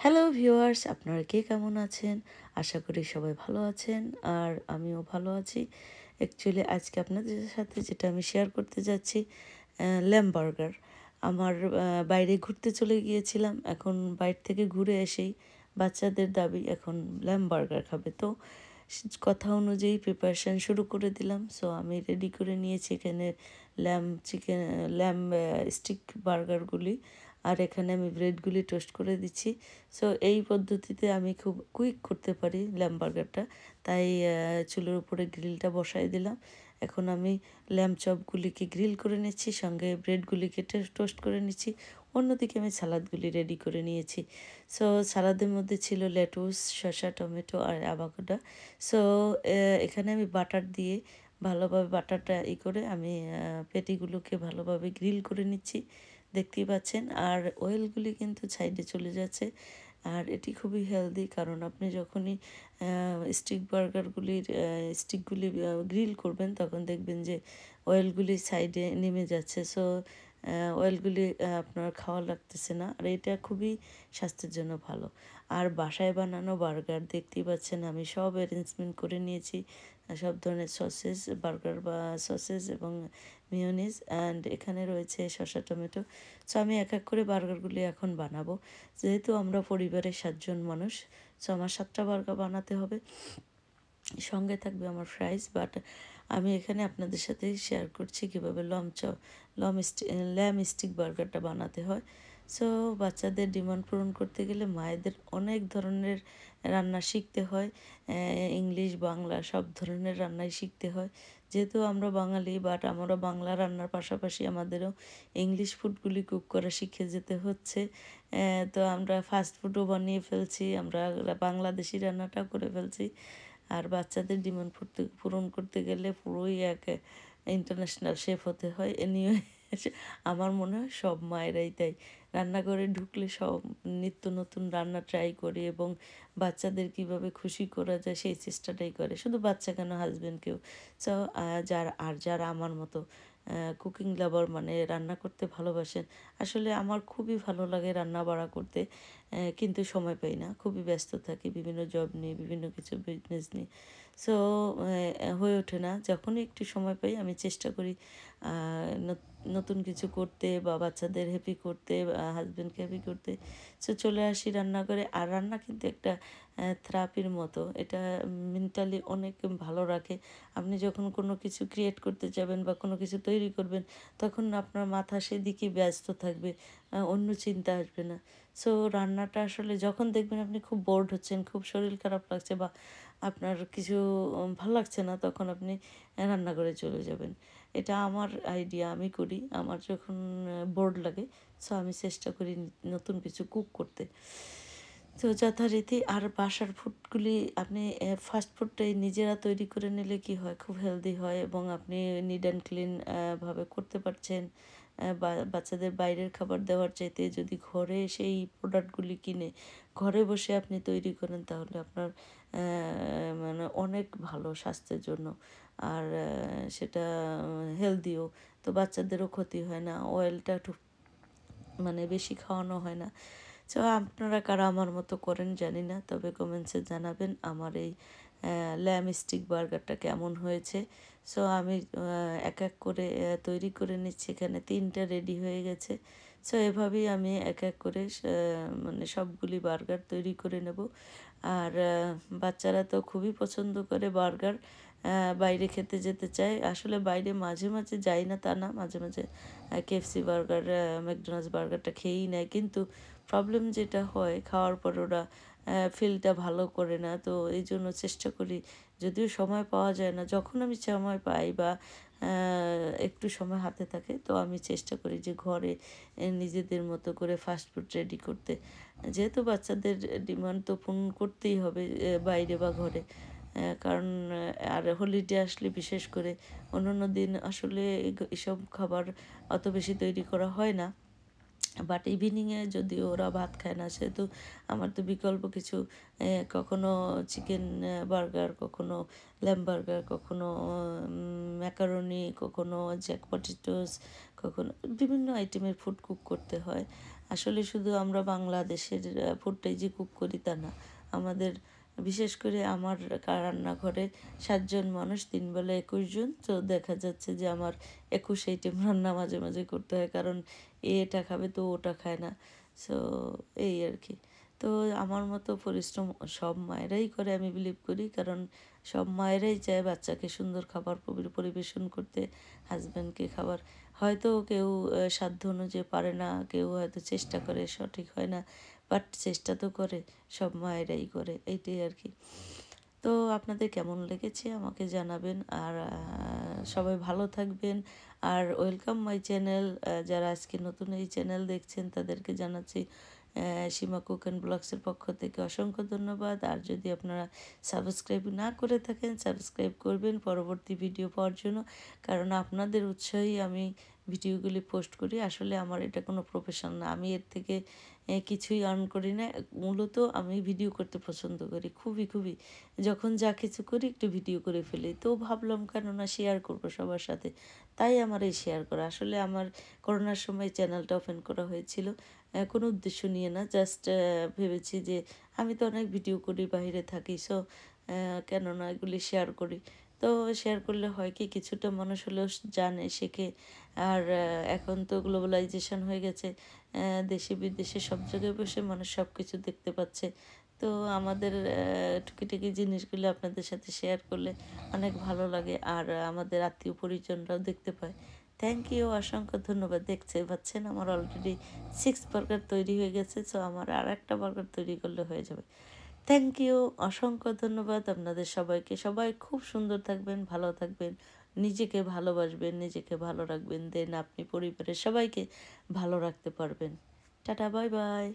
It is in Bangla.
হ্যালো ভিউয়ার্স, আপনারা কে কেমন আছেন? আশা করি সবাই ভালো আছেন আর আমিও ভালো আছি। অ্যাকচুয়ালি আজকে আপনাদের সাথে যেটা আমি শেয়ার করতে যাচ্ছি ল্যাম্ব বার্গার। আমার বাইরে ঘুরতে চলে গিয়েছিলাম। এখন বাইরে থেকে ঘুরে এসেই বাচ্চাদের দাবি এখন ল্যাম্ব বার্গার খাবে। তো কথা অনুযায়ী প্রিপারেশান শুরু করে দিলাম। সো আমি রেডি করে নিয়েছি এখানে ল্যাম্ব স্টিক বার্গারগুলি। আর এখানে আমি ব্রেডগুলি টোস্ট করে দিচ্ছি। সো এই পদ্ধতিতে আমি খুব কুইক করতে পারি ল্যাম্ব বার্গারটা। তাই চুলের উপরে গ্রিলটা বসাই দিলাম। এখন আমি ল্যাম্ব চপগুলিকে গ্রিল করে নিচ্ছি, সঙ্গে ব্রেডগুলিকে টোস্ট করে নিচ্ছি। অন্যদিকে আমি সালাদগুলি রেডি করে নিয়েছি। সো সালাদের মধ্যে ছিল লেটুস, শসা, টমেটো আর অ্যাভোকাডো। সো এখানে আমি বাটার দিয়ে ভালোভাবে বাটারটা করে আমি পেটিগুলোকে ভালোভাবে গ্রিল করে নিচ্ছি, দেখতেই পাচ্ছেন। আর অয়েলগুলি কিন্তু সাইডে চলে যাচ্ছে। আর এটি খুবই হেলদি, কারণ আপনি যখনই স্টিকগুলি গ্রিল করবেন তখন দেখবেন যে অয়েলগুলি সাইডে নেমে যাচ্ছে। সো অয়েলগুলি আপনার খাওয়া লাগতেছে না, আর এটা খুবই স্বাস্থ্যের জন্য ভালো। আর বাসায় বানানো বার্গার দেখতেই পাচ্ছেন, আমি সব অ্যারেঞ্জমেন্ট করে নিয়েছি। সব ধরনের সসেস, বার্গার বা সসেস এবং মিওনিজ, অ্যান্ড এখানে রয়েছে শসা, টমেটো। সো আমি এক এক করে বার্গারগুলি এখন বানাবো। যেহেতু আমরা পরিবারের 7 জন মানুষ, সো আমার 7টা বার্গার বানাতে হবে। সঙ্গে থাকবে আমার ফ্রাইস। বাট আমি এখানে আপনাদের সাথে শেয়ার করছি কীভাবে ল্যাম স্টিক বার্গারটা বানাতে হয়। সো বাচ্চাদের ডিমান্ড পূরণ করতে গেলে মায়েদের অনেক ধরনের রান্না শিখতে হয়। ইংলিশ, বাংলা সব ধরনের রান্নাই শিখতে হয়। যেহেতু আমরা বাঙালি, বাট আমরা বাংলা রান্নার পাশাপাশি আমাদেরও ইংলিশ ফুডগুলি কুক করা শিখে যেতে হচ্ছে। তো আমরা ফাস্ট ফুডও বানিয়ে ফেলছি, আমরা বাংলাদেশি রান্নাটাও করে ফেলছি। আর বাচ্চাদের ডিমান্ড পূরণ করতে গেলে পুরোই এক ইন্টারন্যাশনাল শেফ হতে হয়। এনিওয়ে আমার মনে হয় সব মায়েরাই তাই। রান্নাঘরে ঢুকলে সব নিত্য নতুন রান্না ট্রাই করে এবং বাচ্চাদের কীভাবে খুশি করা যায় সেই চেষ্টাটাই করে। শুধু বাচ্চা কেন, হাজব্যান্ডকেও। সো যারা আমার মতো কুকিং লাভার, মানে রান্না করতে ভালোবাসেন, আসলে আমার খুবই ভালো লাগে রান্না বাড়া করতে, কিন্তু সময় পাই না, খুবই ব্যস্ত থাকি বিভিন্ন জব নিয়ে, বিভিন্ন কিছু বিজনেস নিয়ে। সো হয়ে ওঠে না। যখনই একটু সময় পাই আমি চেষ্টা করি নতুন কিছু করতে বা বাচ্চাদের হ্যাপি করতে, হাজব্যান্ডকে হ্যাপি করতে। সো চলে আসি রান্নাঘরে। আর রান্না কিন্তু একটা থেরাপির মতো, এটা মেন্টালি অনেক ভালো রাখে। আপনি যখন কোনো কিছু ক্রিয়েট করতে যাবেন বা কোনো কিছু তৈরি করবেন, তখন আপনার মাথা সেদিকে ব্যস্ত থাকবে, অন্য চিন্তা আসবে না। সো রান্নাটা আসলে যখন দেখবেন আপনি খুব বোরড হচ্ছেন, খুব শরীর খারাপ লাগছে বা আপনার কিছু ভালো লাগছে না, তখন আপনি রান্নাঘরে চলে যাবেন। এটা আমার আইডিয়া, আমি করি আমার যখন বোরড লাগে। সো আমি চেষ্টা করি নতুন কিছু কুক করতে। তো যথারীতি আর বাসার ফুডগুলি আপনি ফাস্ট ফুডটাই নিজেরা তৈরি করে নিলে কি হয়, খুব হেলদি হয় এবং আপনি নিট অ্যান্ড ক্লিন ভাবে করতে পারছেন। বাচ্চাদের বাইরের খাবার দেওয়ার চাইতে যদি ঘরে সেই প্রোডাক্টগুলি কিনে ঘরে বসে আপনি তৈরি করেন, তাহলে আপনার মানে অনেক ভালো স্বাস্থ্যের জন্য। আর সেটা হেলদিও। তো বাচ্চাদেরও ক্ষতি হয় না, অয়েলটা একটু মানে বেশি খাওয়ানো হয় না। সো আপনারা কারা আমার মতো করেন জানি না, তবে কমেন্টসে জানাবেন আমার এই ল্যাম স্টিক বার্গারটা কেমন হয়েছে। সো আমি এক এক করে তৈরি করে নিচ্ছি। এখানে 3টা রেডি হয়ে গেছে। সো এভাবেই আমি এক এক করে মানে সবগুলি বার্গার তৈরি করে নেব। আর বাচ্চারা তো খুবই পছন্দ করে বার্গার, বাইরে খেতে যেতে চায়। আসলে বাইরে মাঝে মাঝে যাই না তা না, মাঝে মাঝে কেএফসি বার্গার, ম্যাকডোনাল্ডস বার্গারটা খেয়েই নেয়। কিন্তু প্রবলেম যেটা হয়, খাওয়ার পর ওরা ফিলটা ভালো করে না। তো এই জন্য চেষ্টা করি, যদিও সময় পাওয়া যায় না, যখন আমি সময় পাই বা একটু সময় হাতে থাকে, তো আমি চেষ্টা করি যে ঘরে নিজেদের মতো করে ফাস্টফুড রেডি করতে। যেহেতু বাচ্চাদের ডিমান্ড তো পূরণ করতেই হবে বাইরে বা ঘরে। কারণ আর হলিডে আসলে বিশেষ করে, অন্যান্য দিন আসলে এসব খাবার অত বেশি তৈরি করা হয় না। বাট ইভিনিংয়ে যদি ওরা ভাত খায় না, সেহেতু আমার তো বিকল্প কিছু, কখনো চিকেন বার্গার, কখনো ল্যাম্ব বার্গার, কখনো ম্যাকারনি, কখনো জ্যাক পটেটোস, কখনো বিভিন্ন আইটেমের ফুড কুক করতে হয়। আসলে শুধু আমরা বাংলাদেশের ফুডটাই যে কুক করি তা না, আমাদের বিশেষ করে আমার রান্নাঘরে 7 জন মানুষ, 3 বেলা 21 জন, তো দেখা যাচ্ছে যে আমার 21 আইটেম রান্না মাঝে মাঝে করতে হয়, কারণ এটা খাবে তো ওটা খায় না। সো এই আর কি। তো আমার মতো পরিশ্রম সব মায়েরাই করে আমি বিলিভ করি, কারণ সব মায়েরাই চায় বাচ্চাকে সুন্দর খাবার পরিবেশন করতে, হাজব্যান্ডকে খাবার। হয়তো কেউ সাধ্য অনুযায়ী পারে না, কেউ হয়তো চেষ্টা করে, সঠিক হয় না, বাট চেষ্টা তো করে, সব মায়েরাই করে, এইটাই আর কি। তো আপনাদের কেমন লেগেছে আমাকে জানাবেন, আর সবাই ভালো থাকবেন। আর ওয়েলকাম মাই চ্যানেল, যারা আজকে নতুন এই চ্যানেল দেখছেন তাদেরকে জানাচ্ছি সীমা কুক অ্যান্ড ব্লগসের পক্ষ থেকে অসংখ্য ধন্যবাদ। আর যদি আপনারা সাবস্ক্রাইব না করে থাকেন, সাবস্ক্রাইব করবেন পরবর্তী ভিডিও পাওয়ার জন্য, কারণ আপনাদের উৎসাহেই আমি ভিডিওগুলি পোস্ট করি। আসলে আমার এটা কোনো প্রফেশন না, আমি এর থেকে কিছুই আর্ন করি না। মূলত আমি ভিডিও করতে পছন্দ করি, খুবই খুবই। যখন যা কিছু করি একটু ভিডিও করে ফেলি, তো ভাবলাম কেননা শেয়ার করব সবার সাথে, তাই আমার এই শেয়ার করা। আসলে আমার করোনার সময় চ্যানেলটা ওপেন করা হয়েছিল কোনো উদ্দেশ্য নিয়ে না, জাস্ট ভেবেছি যে আমি তো অনেক ভিডিও করি, বাইরে থাকি, সো কেননা এগুলি শেয়ার করি। তো শেয়ার করলে হয় কি, কিছুটা মানুষ হলেও জানে, শেখে। আর এখন তো গ্লোবালাইজেশন হয়ে গেছে, দেশে বিদেশে সব জায়গায় বসে মানুষ সব কিছু দেখতে পাচ্ছে। তো আমাদের টুকিটাকি জিনিসগুলো আপনাদের সাথে শেয়ার করলে অনেক ভালো লাগে, আর আমাদের আত্মীয় পরিজনরাও দেখতে পায়। থ্যাংক ইউ, অসংখ্য ধন্যবাদ। দেখতে পাচ্ছেন আমার অলরেডি 6 বার্গার তৈরি হয়ে গেছে, সো আমার আর একটা বার্গার তৈরি করলে হয়ে যাবে। থ্যাংক ইউ, অসংখ্য ধন্যবাদ আপনাদের সবাইকে। সবাই খুব সুন্দর থাকবেন, ভালো থাকবেন, নিজেকে ভালোবাসবেন, নিজেকে ভালো রাখবেন, দেন আপনি পরিবারের সবাইকে ভালো রাখতে পারবেন। Tata, bye bye.